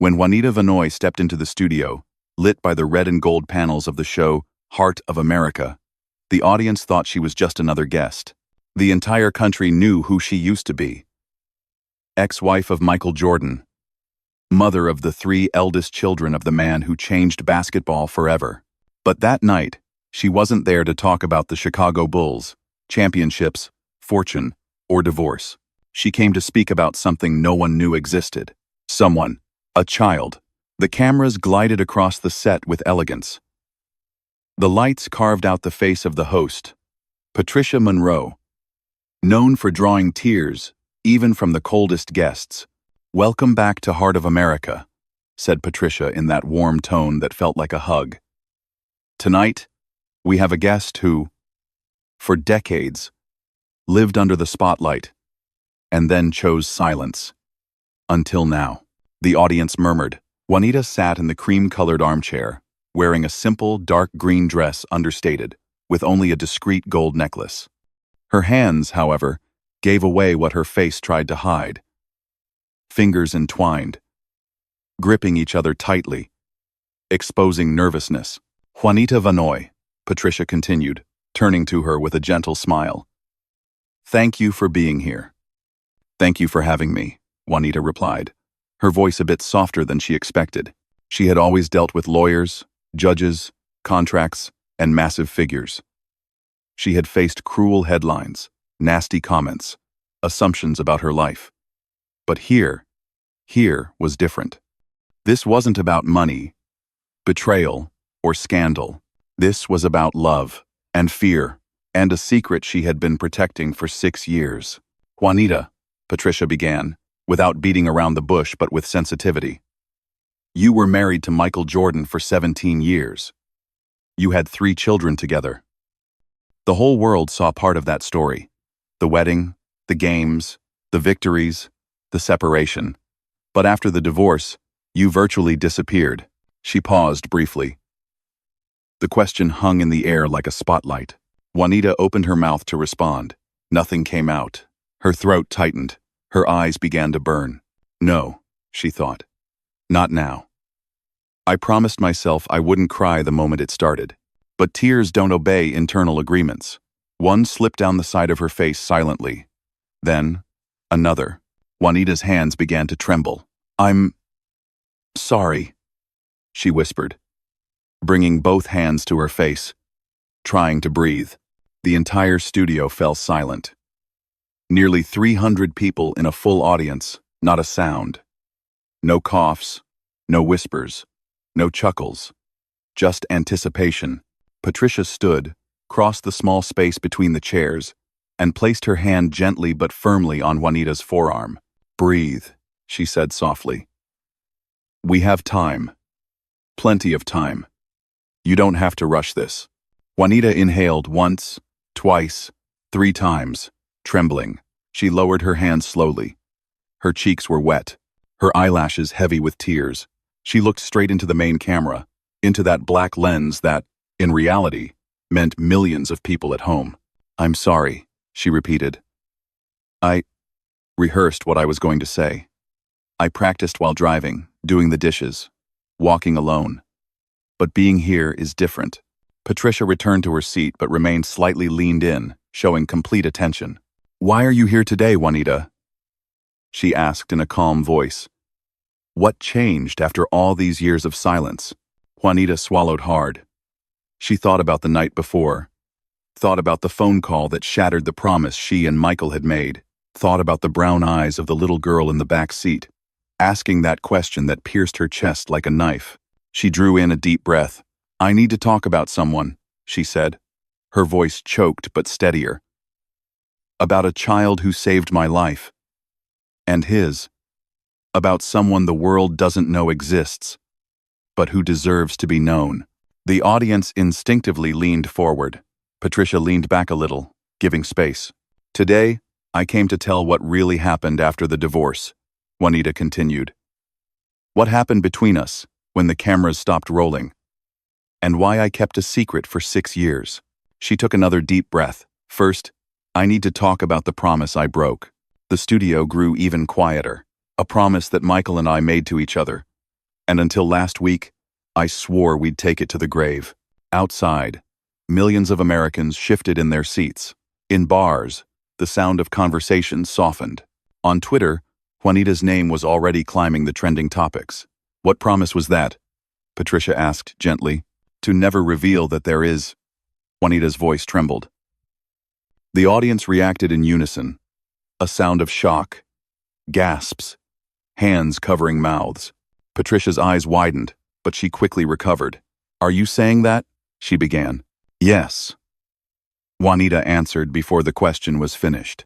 When Juanita Vanoy stepped into the studio, lit by the red and gold panels of the show Heart of America, the audience thought she was just another guest. The entire country knew who she used to be. Ex-wife of Michael Jordan, mother of the 3 eldest children of the man who changed basketball forever. But that night, she wasn't there to talk about the Chicago Bulls, championships, fortune, or divorce. She came to speak about something no one knew existed. Someone, a child. The cameras glided across the set with elegance. The lights carved out the face of the host, Patricia Monroe, known for drawing tears, even from the coldest guests. "Welcome back to Heart of America," said Patricia in that warm tone that felt like a hug. "Tonight, we have a guest who, for decades, lived under the spotlight, and then chose silence. Until now." The audience murmured. Juanita sat in the cream-colored armchair, wearing a simple, dark green dress understated, with only a discreet gold necklace. Her hands, however, gave away what her face tried to hide. Fingers entwined, gripping each other tightly, exposing nervousness. "Juanita Vanoy," Patricia continued, turning to her with a gentle smile. "Thank you for being here." "Thank you for having me," Juanita replied, her voice a bit softer than she expected. She had always dealt with lawyers, judges, contracts, and massive figures. She had faced cruel headlines, nasty comments, assumptions about her life. But here was different. This wasn't about money, betrayal, or scandal. This was about love, and fear, and a secret she had been protecting for 6 years. "Juanita," Patricia began, without beating around the bush but with sensitivity. "You were married to Michael Jordan for 17 years. You had 3 children together. The whole world saw part of that story. The wedding, the games, the victories, the separation. But after the divorce, you virtually disappeared." She paused briefly. The question hung in the air like a spotlight. Juanita opened her mouth to respond. Nothing came out. Her throat tightened. Her eyes began to burn. "No," she thought. "Not now. I promised myself I wouldn't cry the moment it started. But tears don't obey internal agreements." One slipped down the side of her face silently. Then, another. Juanita's hands began to tremble. "I'm sorry," she whispered, bringing both hands to her face, trying to breathe. The entire studio fell silent. Nearly 300 people in a full audience, not a sound. No coughs, no whispers, no chuckles, just anticipation. Patricia stood, crossed the small space between the chairs, and placed her hand gently but firmly on Juanita's forearm. "Breathe," she said softly. "We have time. Plenty of time. You don't have to rush this." Juanita inhaled once, twice, 3 times, trembling. She lowered her hands slowly. Her cheeks were wet, her eyelashes heavy with tears. She looked straight into the main camera, into that black lens that, in reality, meant millions of people at home. "I'm sorry," she repeated. "I rehearsed what I was going to say. I practiced while driving, doing the dishes, walking alone. But being here is different." Patricia returned to her seat but remained slightly leaned in, showing complete attention. "Why are you here today, Juanita?" she asked in a calm voice. "What changed after all these years of silence?" Juanita swallowed hard. She thought about the night before, thought about the phone call that shattered the promise she and Michael had made, thought about the brown eyes of the little girl in the back seat, asking that question that pierced her chest like a knife. She drew in a deep breath. "I need to talk about someone," she said, her voice choked but steadier. "About a child who saved my life. And his. About someone the world doesn't know exists, but who deserves to be known." The audience instinctively leaned forward. Patricia leaned back a little, giving space. "Today, I came to tell what really happened after the divorce," Juanita continued. "What happened between us when the cameras stopped rolling, and why I kept a secret for 6 years." She took another deep breath. "First, I need to talk about the promise I broke." The studio grew even quieter. "A promise that Michael and I made to each other. And until last week, I swore we'd take it to the grave. Outside, millions of Americans shifted in their seats. In bars, the sound of conversation softened. On Twitter, Juanita's name was already climbing the trending topics. What promise was that? Patricia asked gently. To never reveal that there is. Juanita's voice trembled. The audience reacted in unison. A sound of shock, gasps, hands covering mouths. Patricia's eyes widened, but she quickly recovered. Are you saying that? She began. Yes. Juanita answered before the question was finished.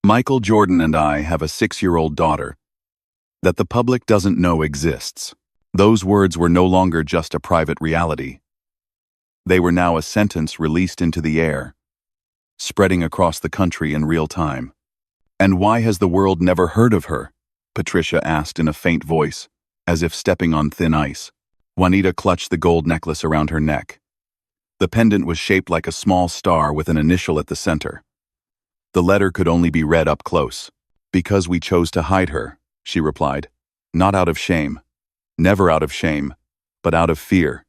Michael Jordan and I have a 6-year-old daughter that the public doesn't know exists. Those words were no longer just a private reality. They were now a sentence released into the air, spreading across the country in real time. And why has the world never heard of her? Patricia asked in a faint voice, as if stepping on thin ice. Juanita clutched the gold necklace around her neck. The pendant was shaped like a small star with an initial at the center. The letter could only be read up close. Because we chose to hide her, she replied. Not out of shame. Never out of shame, but out of fear.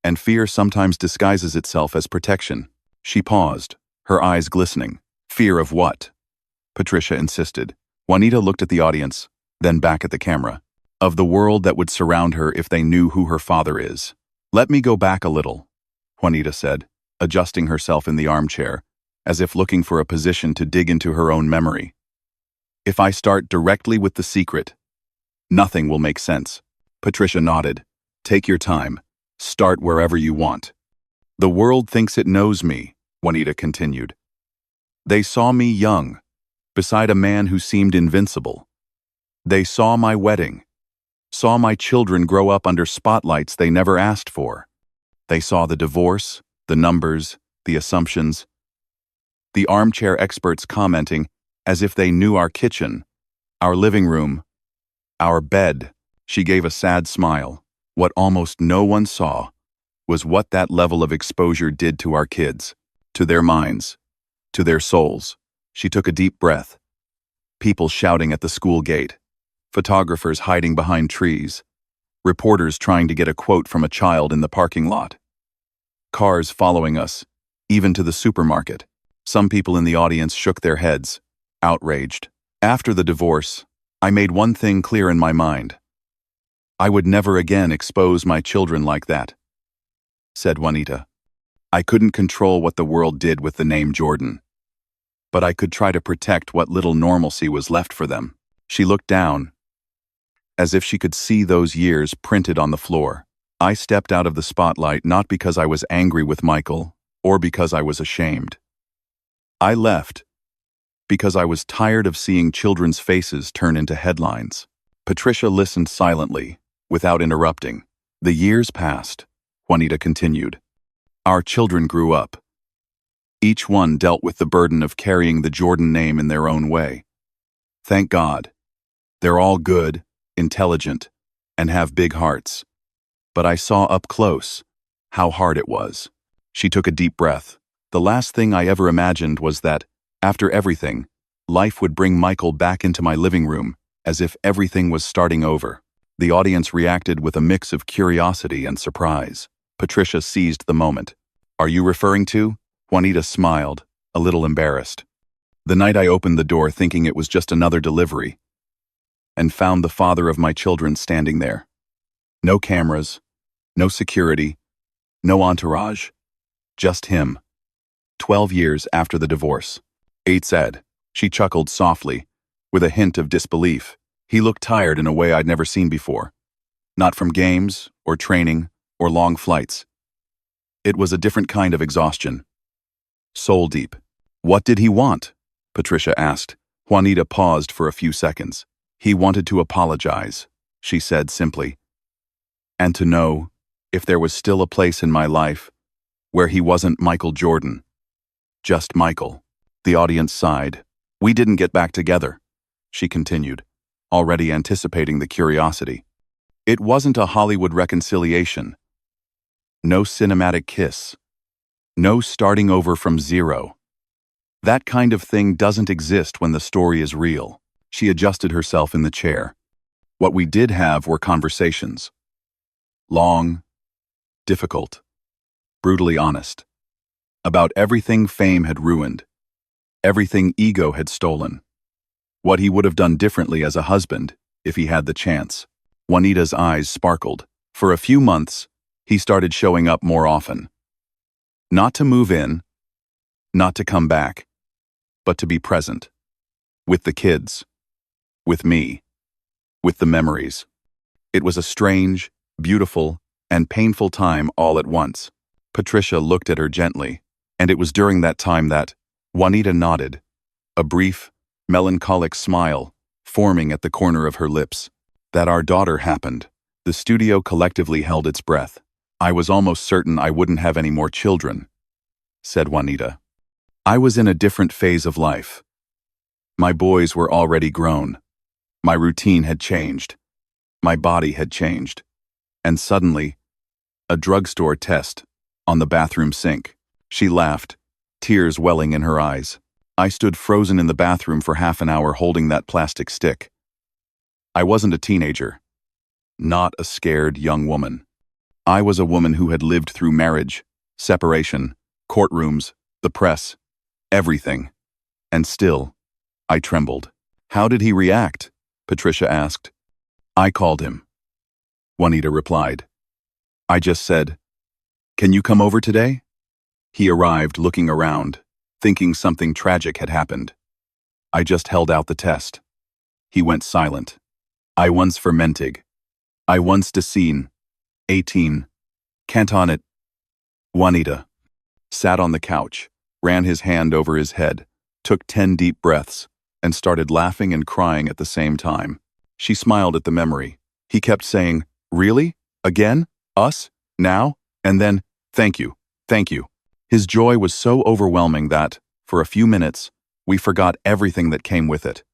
And fear sometimes disguises itself as protection. She paused, her eyes glistening. Fear of what? Patricia insisted. Juanita looked at the audience, then back at the camera. Of the world that would surround her if they knew who her father is. Let me go back a little, Juanita said, adjusting herself in the armchair, as if looking for a position to dig into her own memory. If I start directly with the secret, nothing will make sense. Patricia nodded. Take your time. Start wherever you want. The world thinks it knows me, Juanita continued. They saw me young, beside a man who seemed invincible. They saw my wedding, saw my children grow up under spotlights they never asked for. They saw the divorce, the numbers, the assumptions. The armchair experts commenting as if they knew our kitchen, our living room, our bed. She gave a sad smile. What almost no one saw was what that level of exposure did to our kids, to their minds, to their souls. She took a deep breath. People shouting at the school gate, photographers hiding behind trees, reporters trying to get a quote from a child in the parking lot. Cars following us, even to the supermarket. Some people in the audience shook their heads, outraged. After the divorce, I made one thing clear in my mind. I would never again expose my children like that, said Juanita. I couldn't control what the world did with the name Jordan, but I could try to protect what little normalcy was left for them. She looked down, as if she could see those years printed on the floor. I stepped out of the spotlight not because I was angry with Michael or because I was ashamed. I left because I was tired of seeing children's faces turn into headlines. Patricia listened silently, without interrupting. The years passed, Juanita continued. Our children grew up. Each one dealt with the burden of carrying the Jordan name in their own way. Thank God. They're all good, intelligent, and have big hearts. But I saw up close how hard it was. She took a deep breath. The last thing I ever imagined was that, after everything, life would bring Michael back into my living room, as if everything was starting over. The audience reacted with a mix of curiosity and surprise. Patricia seized the moment. Are you referring to? Juanita smiled, a little embarrassed. The night I opened the door thinking it was just another delivery, and found the father of my children standing there. No cameras, no security, no entourage, just him. 12 years after the divorce. 8 said. She chuckled softly, with a hint of disbelief. He looked tired in a way I'd never seen before. Not from games, or training, or long flights. It was a different kind of exhaustion. Soul deep. What did he want? Patricia asked. Juanita paused for a few seconds. He wanted to apologize, she said simply. And to know if there was still a place in my life where he wasn't Michael Jordan. Just Michael. The audience sighed. We didn't get back together, she continued, already anticipating the curiosity. It wasn't a Hollywood reconciliation. No cinematic kiss. No starting over from zero. That kind of thing doesn't exist when the story is real. She adjusted herself in the chair. What we did have were conversations. Long, difficult, brutally honest. About everything fame had ruined, everything ego had stolen. What he would have done differently as a husband if he had the chance. Juanita's eyes sparkled. For a few months, he started showing up more often. Not to move in, not to come back, but to be present. With the kids. With me. With the memories. It was a strange, beautiful, and painful time all at once. Patricia looked at her gently, and it was during that time that Juanita nodded, a brief, melancholic smile forming at the corner of her lips. That our daughter happened. The studio collectively held its breath. I was almost certain I wouldn't have any more children, said Juanita. I was in a different phase of life. My boys were already grown. My routine had changed. My body had changed. And suddenly, a drugstore test on the bathroom sink. She laughed, tears welling in her eyes. I stood frozen in the bathroom for half an hour holding that plastic stick. I wasn't a teenager. Not a scared young woman. I was a woman who had lived through marriage, separation, courtrooms, the press, everything. And still, I trembled. How did he react? Patricia asked. I called him. Juanita replied. I just said, "Can you come over today?" He arrived looking around, thinking something tragic had happened. I just held out the test. He went silent. I once fermentig. I once decene. 18. Can't on it. Juanita sat on the couch, ran his hand over his head, took 10 deep breaths, and started laughing and crying at the same time. She smiled at the memory. He kept saying, "Really? Again? Us? Now?" And then, "Thank you, thank you." His joy was so overwhelming that, for a few minutes, we forgot everything that came with it.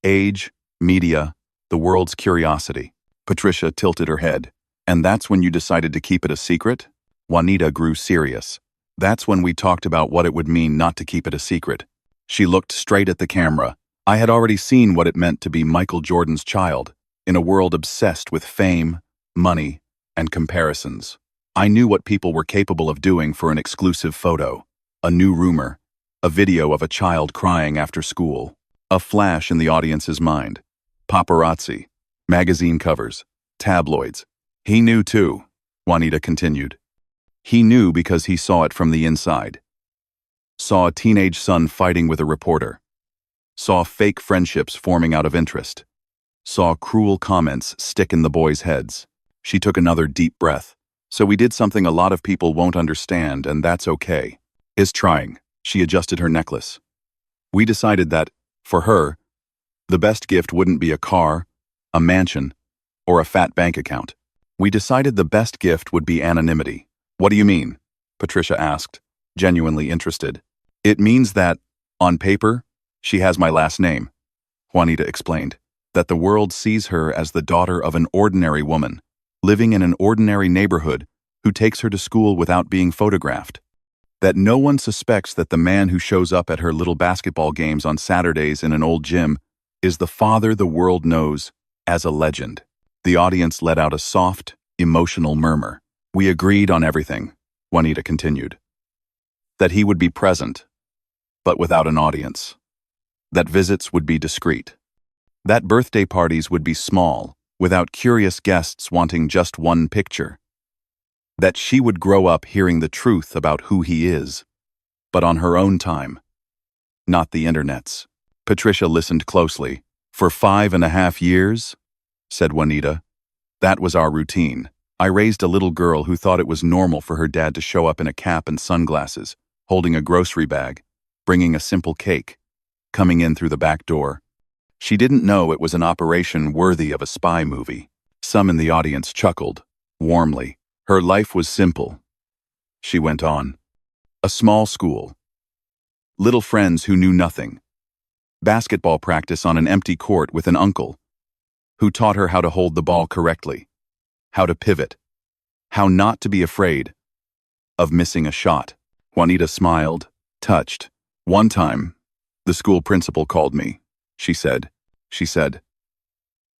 Age, media, the world's curiosity. Patricia tilted her head. And that's when you decided to keep it a secret? Juanita grew serious. That's when we talked about what it would mean not to keep it a secret. She looked straight at the camera. I had already seen what it meant to be Michael Jordan's child, in a world obsessed with fame, money, and comparisons. I knew what people were capable of doing for an exclusive photo, a new rumor, a video of a child crying after school, a flash in the audience's mind, paparazzi, magazine covers, tabloids. He knew too, Juanita continued. He knew because he saw it from the inside. Saw a teenage son fighting with a reporter. Saw fake friendships forming out of interest. Saw cruel comments stick in the boys' heads. She took another deep breath. So we did something a lot of people won't understand, and that's okay. Is trying. She adjusted her necklace. We decided that, for her, the best gift wouldn't be a car, a mansion, or a fat bank account. We decided the best gift would be anonymity. What do you mean? Patricia asked, genuinely interested. It means that, on paper, she has my last name, Juanita explained, that the world sees her as the daughter of an ordinary woman, living in an ordinary neighborhood, who takes her to school without being photographed. That no one suspects that the man who shows up at her little basketball games on Saturdays in an old gym is the father the world knows as a legend. The audience let out a soft, emotional murmur. We agreed on everything, Juanita continued. That he would be present, but without an audience. That visits would be discreet. That birthday parties would be small, without curious guests wanting just one picture. That she would grow up hearing the truth about who he is, but on her own time, not the internet's. Patricia listened closely. For 5.5 years, said Juanita, that was our routine. I raised a little girl who thought it was normal for her dad to show up in a cap and sunglasses, holding a grocery bag, bringing a simple cake, coming in through the back door. She didn't know it was an operation worthy of a spy movie. Some in the audience chuckled, warmly. Her life was simple. She went on. A small school. Little friends who knew nothing. Basketball practice on an empty court with an uncle, who taught her how to hold the ball correctly, how to pivot, how not to be afraid of missing a shot. Juanita smiled, touched. One time, the school principal called me. She said,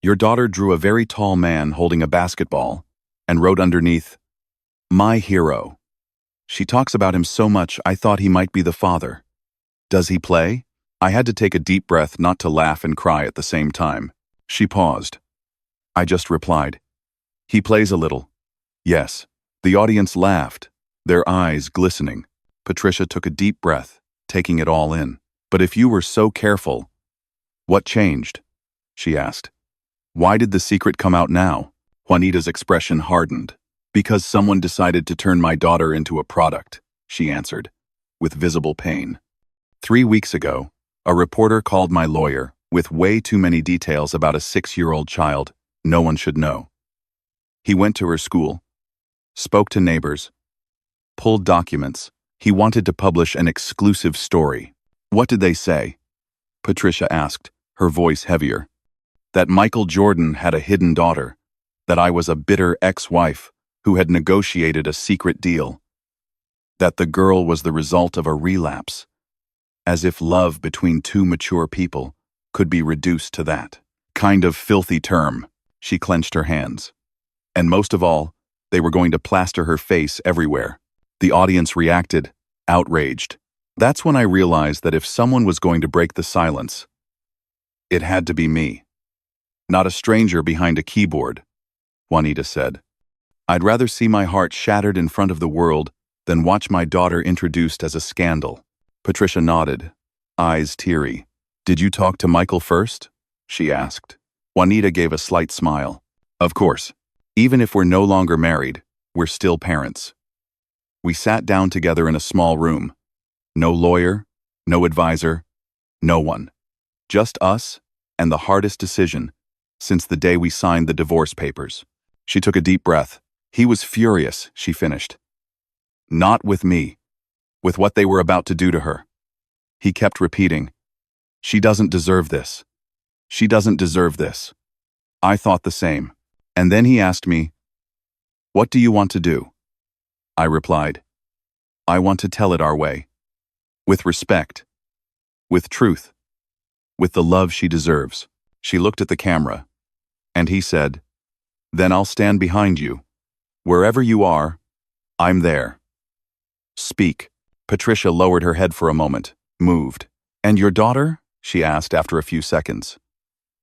Your daughter drew a very tall man holding a basketball and wrote underneath, "My hero." She talks about him so much I thought he might be the father. Does he play? I had to take a deep breath not to laugh and cry at the same time. She paused. I just replied, "He plays a little." Yes. The audience laughed, their eyes glistening. Patricia took a deep breath, taking it all in. "But if you were so careful, what changed?" she asked. "Why did the secret come out now?" Juanita's expression hardened. "Because someone decided to turn my daughter into a product," she answered, with visible pain. 3 weeks ago, a reporter called my lawyer with way too many details about a 6-year-old child no one should know. He went to her school, spoke to neighbors, pulled documents. He wanted to publish an exclusive story. "What did they say?" Patricia asked, her voice heavier. "That Michael Jordan had a hidden daughter, that I was a bitter ex-wife who had negotiated a secret deal, that the girl was the result of a relapse, as if love between two mature people could be reduced to that kind of filthy term." She clenched her hands. "And most of all, they were going to plaster her face everywhere." The audience reacted, outraged. That's when I realized that if someone was going to break the silence, it had to be me. "Not a stranger behind a keyboard," Juanita said. "I'd rather see my heart shattered in front of the world than watch my daughter introduced as a scandal." Patricia nodded, eyes teary. "Did you talk to Michael first?" she asked. Juanita gave a slight smile. "Of course. Even if we're no longer married, we're still parents." We sat down together in a small room. No lawyer, no advisor, no one. Just us and the hardest decision since the day we signed the divorce papers. She took a deep breath. "He was furious," she finished. "Not with me, with what they were about to do to her. He kept repeating, 'She doesn't deserve this. She doesn't deserve this.' I thought the same. And then he asked me, 'What do you want to do?' I replied, 'I want to tell it our way. With respect. With truth. With the love she deserves.' She looked at the camera, and he said, 'Then I'll stand behind you. Wherever you are, I'm there. Speak.'" Patricia lowered her head for a moment, moved. "And your daughter?" she asked after a few seconds.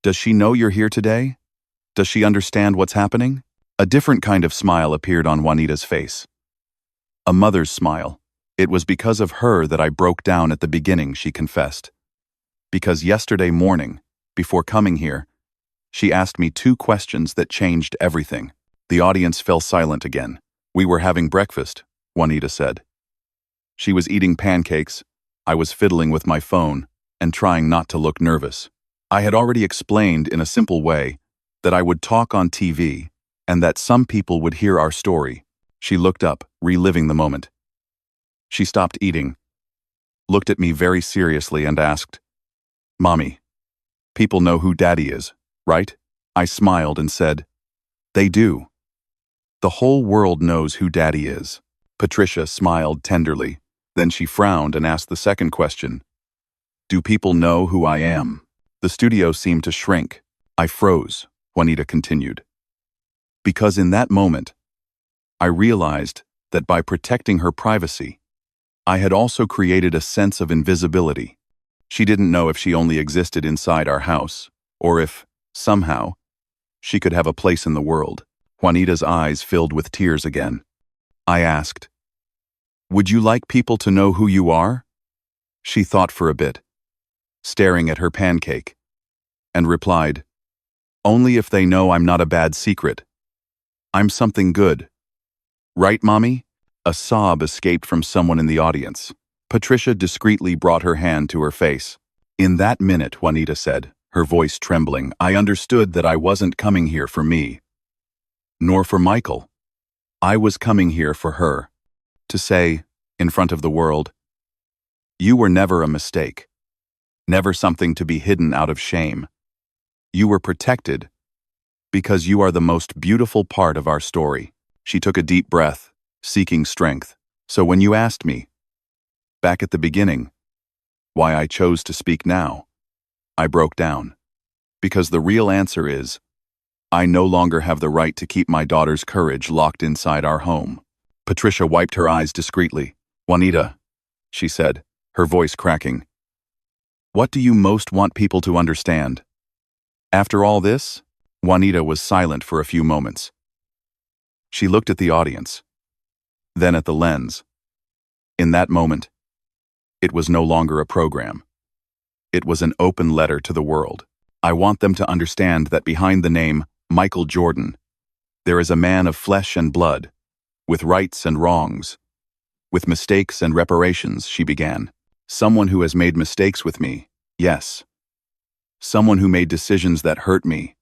"Does she know you're here today? Does she understand what's happening?" A different kind of smile appeared on Juanita's face. A mother's smile. "It was because of her that I broke down at the beginning," she confessed. "Because yesterday morning, before coming here, she asked me 2 questions that changed everything." The audience fell silent again. "We were having breakfast," Juanita said. She was eating pancakes. I was fiddling with my phone and trying not to look nervous. I had already explained in a simple way that I would talk on TV and that some people would hear our story. She looked up, reliving the moment. She stopped eating, looked at me very seriously and asked, "Mommy, people know who Daddy is, right?" I smiled and said, "They do. The whole world knows who Daddy is." Patricia smiled tenderly. Then she frowned and asked the second question. "Do people know who I am?" The studio seemed to shrink. I froze, Juanita continued. Because in that moment, I realized that by protecting her privacy, I had also created a sense of invisibility. She didn't know if she only existed inside our house, or if, somehow, she could have a place in the world. Juanita's eyes filled with tears again. I asked, "Would you like people to know who you are?" She thought for a bit, staring at her pancake, and replied, "Only if they know I'm not a bad secret. I'm something good. Right, Mommy?" A sob escaped from someone in the audience. Patricia discreetly brought her hand to her face. "In that minute," Juanita said, her voice trembling, "I understood that I wasn't coming here for me, nor for Michael. I was coming here for her, to say, in front of the world, you were never a mistake, never something to be hidden out of shame. You were protected because you are the most beautiful part of our story." She took a deep breath, seeking strength. "So when you asked me, back at the beginning, why I chose to speak now, I broke down. Because the real answer is, I no longer have the right to keep my daughter's courage locked inside our home. Patricia wiped her eyes discreetly. Juanita, she said, her voice cracking. What do you most want people to understand? After all this, Juanita was silent for a few moments. She looked at the audience, then at the lens. In that moment, it was no longer a program. It was an open letter to the world. I want them to understand that behind the name Michael Jordan, there is a man of flesh and blood, with rights and wrongs, with mistakes and reparations, she began. Someone who has made mistakes with me, yes. Someone who made decisions that hurt me,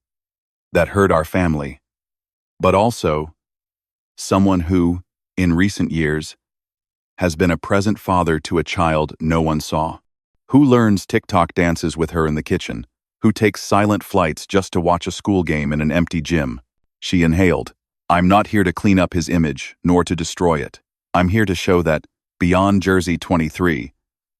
that hurt our family. But also, someone who, in recent years, has been a present father to a child no one saw. Who learns TikTok dances with her in the kitchen? Who takes silent flights just to watch a school game in an empty gym? She inhaled. I'm not here to clean up his image, nor to destroy it. I'm here to show that, beyond Jersey 23,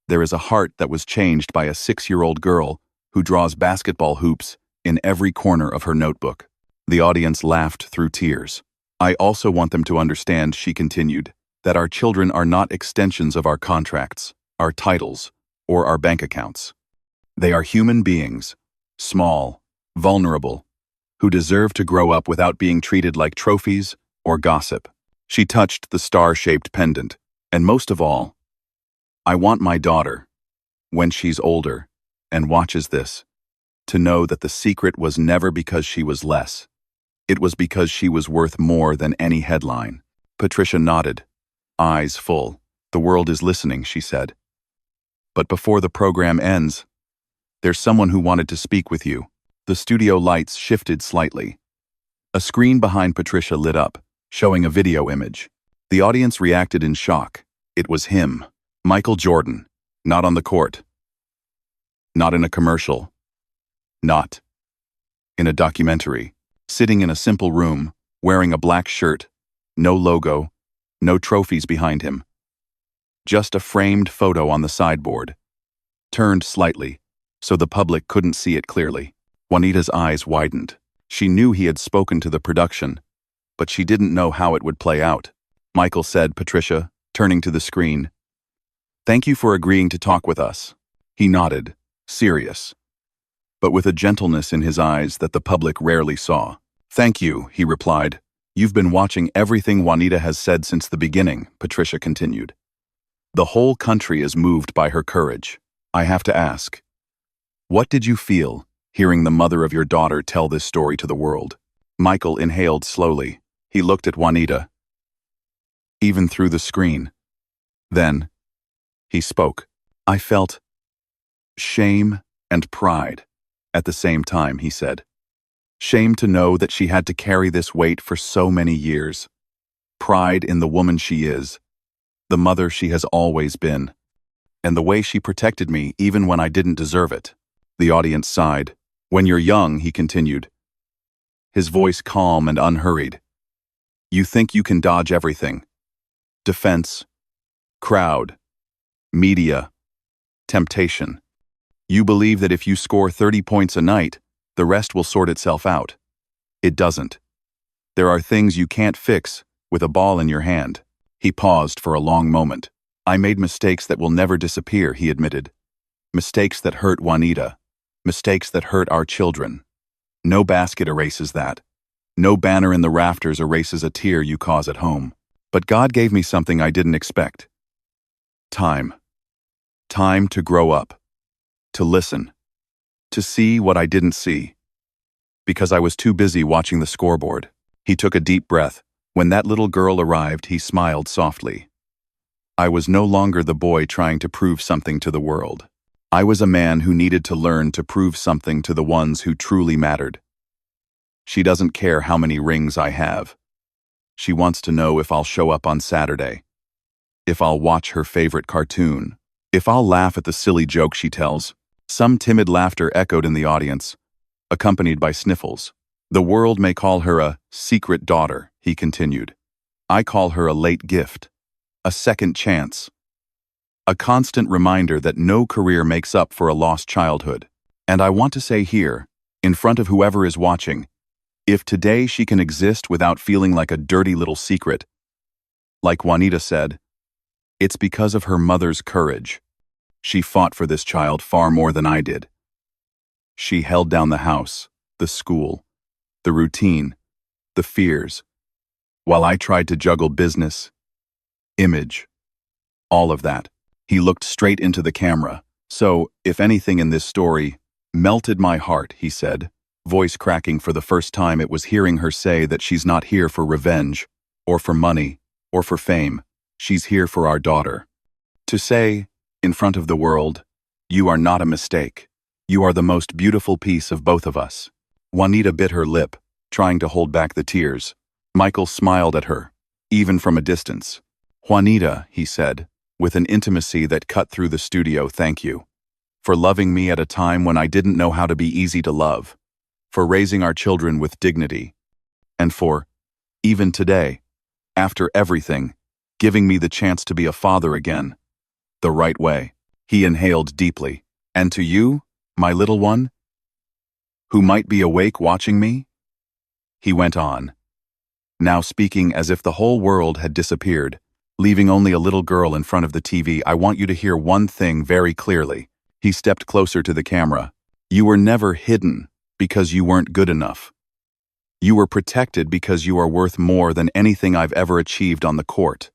there is a heart that was changed by a 6-year-old girl who draws basketball hoops in every corner of her notebook. The audience laughed through tears. I also want them to understand, she continued, that our children are not extensions of our contracts, our titles, or our bank accounts. They are human beings, small, vulnerable, who deserve to grow up without being treated like trophies or gossip. She touched the star-shaped pendant, and most of all, I want my daughter, when she's older and watches this, to know that the secret was never because she was less. It was because she was worth more than any headline. Patricia nodded, eyes full. The world is listening, she said. But before the program ends, there's someone who wanted to speak with you. The studio lights shifted slightly. A screen behind Patricia lit up, showing a video image. The audience reacted in shock. It was him, Michael Jordan, not on the court. Not in a commercial. Not in a documentary. Sitting in a simple room, wearing a black shirt, no logo, no trophies behind him. Just a framed photo on the sideboard, turned slightly, so the public couldn't see it clearly. Juanita's eyes widened. She knew he had spoken to the production, but she didn't know how it would play out. Michael said, Patricia, turning to the screen, "Thank you for agreeing to talk with us." He nodded, serious, but with a gentleness in his eyes that the public rarely saw. "Thank you," he replied. "You've been watching everything Juanita has said since the beginning," Patricia continued. "The whole country is moved by her courage. I have to ask, what did you feel hearing the mother of your daughter tell this story to the world?" Michael inhaled slowly. He looked at Juanita, even through the screen. Then, he spoke. "I felt shame and pride at the same time," he said. "Shame to know that she had to carry this weight for so many years. Pride in the woman she is, the mother she has always been, and the way she protected me even when I didn't deserve it." The audience sighed. "When you're young," he continued, his voice calm and unhurried, "you think you can dodge everything. Defense, crowd, media, temptation. You believe that if you score 30 points a night, the rest will sort itself out. It doesn't. There are things you can't fix with a ball in your hand." He paused for a long moment. "I made mistakes that will never disappear," he admitted. "Mistakes that hurt Juanita. Mistakes that hurt our children. No basket erases that. No banner in the rafters erases a tear you cause at home. But God gave me something I didn't expect. Time. Time to grow up. To listen. To see what I didn't see. Because I was too busy watching the scoreboard." He took a deep breath. When that little girl arrived, he smiled softly. "I was no longer the boy trying to prove something to the world. I was a man who needed to learn to prove something to the ones who truly mattered. She doesn't care how many rings I have. She wants to know if I'll show up on Saturday, if I'll watch her favorite cartoon, if I'll laugh at the silly joke she tells." Some timid laughter echoed in the audience, accompanied by sniffles. "The world may call her a secret daughter," he continued. "I call her a late gift, a second chance, a constant reminder that no career makes up for a lost childhood. And I want to say here, in front of whoever is watching, If today she can exist without feeling like a dirty little secret, like Juanita said, it's because of her mother's courage. She fought for this child far more than I did. She held down the house, the school, the routine, the fears, while I tried to juggle business, image, all of that. He looked straight into the camera. So, if anything in this story melted my heart, he said, voice cracking for the first time, it was hearing her say that she's not here for revenge, or for money, or for fame. She's here for our daughter. To say, in front of the world, you are not a mistake. You are the most beautiful piece of both of us. Juanita bit her lip, trying to hold back the tears. Michael smiled at her, even from a distance. Juanita, he said, with an intimacy that cut through the studio, thank you. For loving me at a time when I didn't know how to be easy to love. For raising our children with dignity. And for, even today, after everything, giving me the chance to be a father again. The right way. He inhaled deeply. And to you, my little one, who might be awake watching me? He went on, now speaking as if the whole world had disappeared, leaving only a little girl in front of the TV. I want you to hear one thing very clearly. He stepped closer to the camera. You were never hidden because you weren't good enough. You were protected because you are worth more than anything I've ever achieved on the court.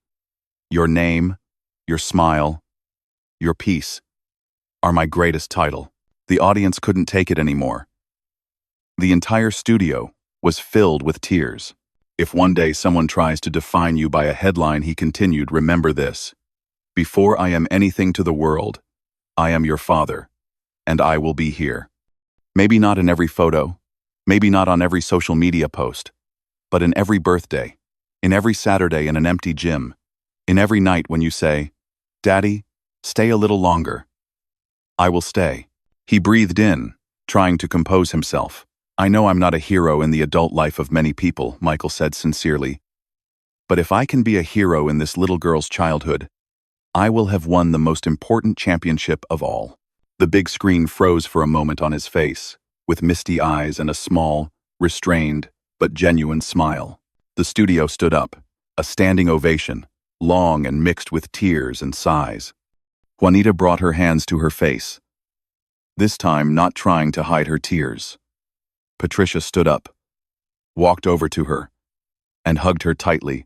Your name, your smile, your peace are my greatest title. The audience couldn't take it anymore. The entire studio was filled with tears. If one day someone tries to define you by a headline, he continued, remember this. Before I am anything to the world, I am your father, and I will be here. Maybe not in every photo, maybe not on every social media post, but in every birthday, in every Saturday in an empty gym, in every night when you say, Daddy, stay a little longer. I will stay. He breathed in, trying to compose himself. I know I'm not a hero in the adult life of many people, Michael said sincerely. But if I can be a hero in this little girl's childhood, I will have won the most important championship of all. The big screen froze for a moment on his face, with misty eyes and a small, restrained, but genuine smile. The studio stood up, a standing ovation, long and mixed with tears and sighs. Juanita brought her hands to her face, this time not trying to hide her tears. Patricia stood up, walked over to her, and hugged her tightly,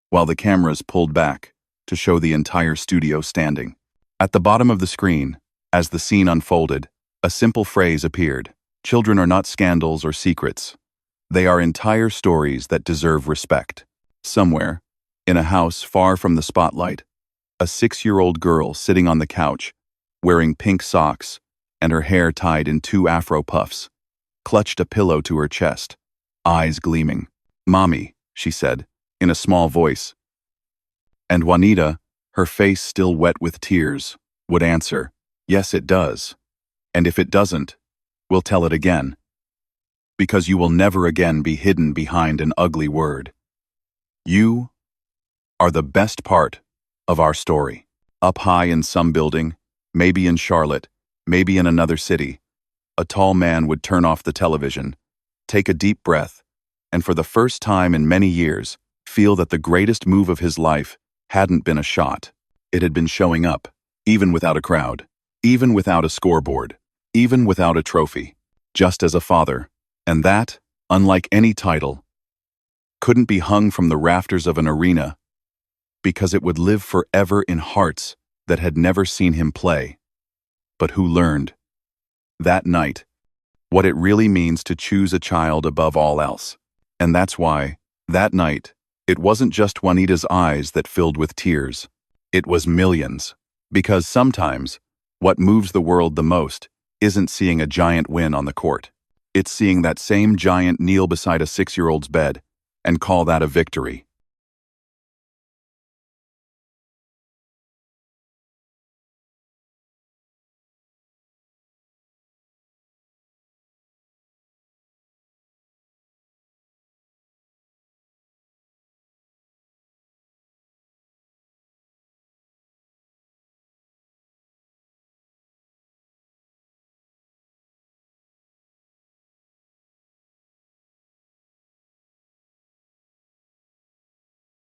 while the cameras pulled back to show the entire studio standing. At the bottom of the screen, as the scene unfolded, a simple phrase appeared. Children are not scandals or secrets. They are entire stories that deserve respect. Somewhere, in a house far from the spotlight, a 6-year-old girl sitting on the couch, wearing pink socks and her hair tied in 2 afro puffs, clutched a pillow to her chest, eyes gleaming. Mommy, she said, in a small voice. And Juanita, her face still wet with tears, would answer, yes, it does. And if it doesn't, we'll tell it again. Because you will never again be hidden behind an ugly word. You are the best part of our story. Up high in some building, maybe in Charlotte, maybe in another city, a tall man would turn off the television, take a deep breath, and for the first time in many years, feel that the greatest move of his life hadn't been a shot. It had been showing up, even without a crowd, even without a scoreboard, even without a trophy, just as a father. And that, unlike any title, couldn't be hung from the rafters of an arena because it would live forever in hearts that had never seen him play, but who learned, that night, what it really means to choose a child above all else. And that's why, that night, it wasn't just Juanita's eyes that filled with tears. It was millions. Because sometimes, what moves the world the most isn't seeing a giant win on the court. It's seeing that same giant kneel beside a 6-year-old's bed and call that a victory.